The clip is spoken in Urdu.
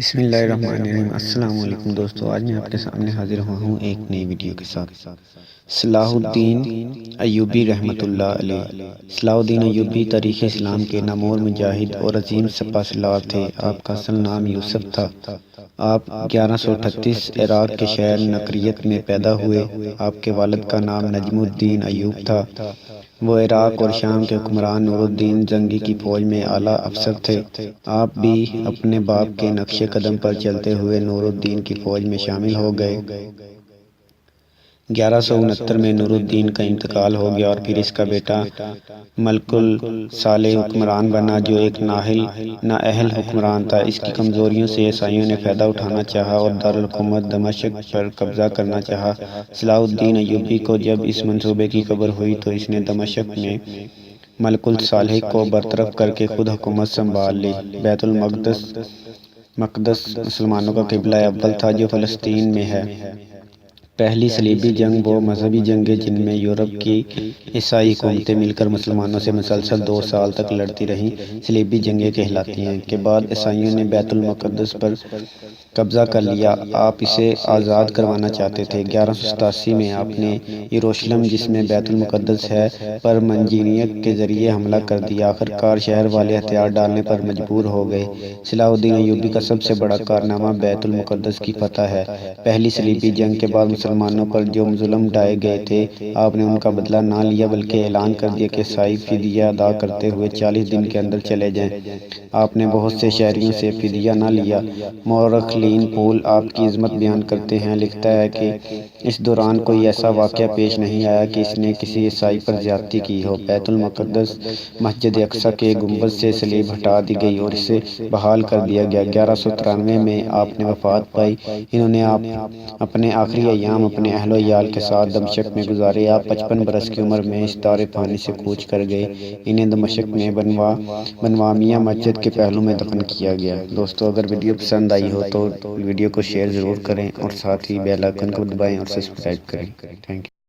بسم اللہ الرحمن الرحیم۔ السلام علیکم دوستو، آج میں آپ کے سامنے حاضر ہوا ہوں ایک نئی ویڈیو کے ساتھ۔ صلاح الدین ایوبی رحمۃ اللہ علیہ۔ صلاح الدین ایوبی تاریخ اسلام کے نامور مجاہد اور عظیم سپہ سالار تھے۔ آپ کا اصل نام یوسف تھا۔ آپ 1138 عراق کے شہر نقریت میں پیدا ہوئے۔ آپ کے والد کا نام نجم الدین ایوب تھا۔ وہ عراق اور شام کے حکمران نور الدین زنگی کی فوج میں اعلیٰ افسر تھے۔ آپ بھی اپنے باپ کے نقش قدم پر چلتے ہوئے نور الدین کی فوج میں شامل ہو گئے۔ 1169 میں نور الدین کا انتقال ہو گیا اور پھر اس کا بیٹا ملک الصالح حکمران بنا، جو ایک نااہل حکمران تھا۔ اس کی کمزوریوں سے عیسائیوں نے فائدہ اٹھانا چاہا اور دارالحکومت دمشق پر قبضہ کرنا چاہا۔ صلاح الدین ایوبی کو جب اس منصوبے کی خبر ہوئی تو اس نے دمشق میں ملک الصالح کو برطرف کرکے خود حکومت سنبھال لی۔ بیت المقدس مسلمانوں کا قبلہ اول تھا، جو فلسطین میں ہے۔ پہلی صلیبی جنگ وہ مذہبی جنگیں جن میں یورپ کی عیسائی حکومتیں مل کر مسلمانوں سے مسلسل 2 سال تک لڑتی رہیں، صلیبی جنگیں کہلاتی ہیں۔ کے بعد عیسائیوں نے بیت المقدس پر قبضہ کر لیا۔ آپ اسے آزاد کروانا چاہتے تھے۔ 1187 میں آپ نے یروشلم، جس میں بیت المقدس ہے، پر منجنیق کے ذریعے حملہ کر دیا۔ آخرکار شہر والے ہتھیار ڈالنے پر مجبور ہو گئے۔ صلاح الدین ایوبی کا سب سے بڑا کارنامہ بیت المقدس کی فتح ہے۔ پہلی صلیبی جنگ کے بعد مسلمانوں پر جو ظلم ڈھائے گئے تھے، آپ نے ان کا بدلہ نہ لیا بلکہ اعلان کر دیا کہ عیسائی فدیہ ادا کرتے ہوئے 40 دن کے اندر چلے جائیں۔ آپ نے بہت سے شہریوں سے فدیہ نہ لیا۔ مورخین پول آپ کی عظمت بیان کرتے ہیں۔ لکھتا ہے کہ اس دوران کوئی ایسا واقعہ پیش نہیں آیا کہ اس نے کسی عیسائی پر زیادتی کی ہو۔ بیت المقدس مسجد اقصیٰ کے گنبد سے صلیب ہٹا دی گئی اور اسے بحال کر دیا گیا۔ 1193 میں آپ نے وفات پائی۔ انہوں نے اپنے آخری ایام اپنے اہل و عیال کے ساتھ دمشق میں گزارے۔ آپ 55 برس کی عمر میں اس دار فانی سے کوچ کر گئے۔ انہیں دمشق میں بنوامیہ مسجد کے پہلو میں دفن کیا گیا۔ دوستو، اگر ویڈیو پسند آئی ہو تو ویڈیو کو شیئر ضرور کریں اور ساتھ ہی بیل آئیکن کو دبائیں اور سبسکرائب کریں۔ Thank you.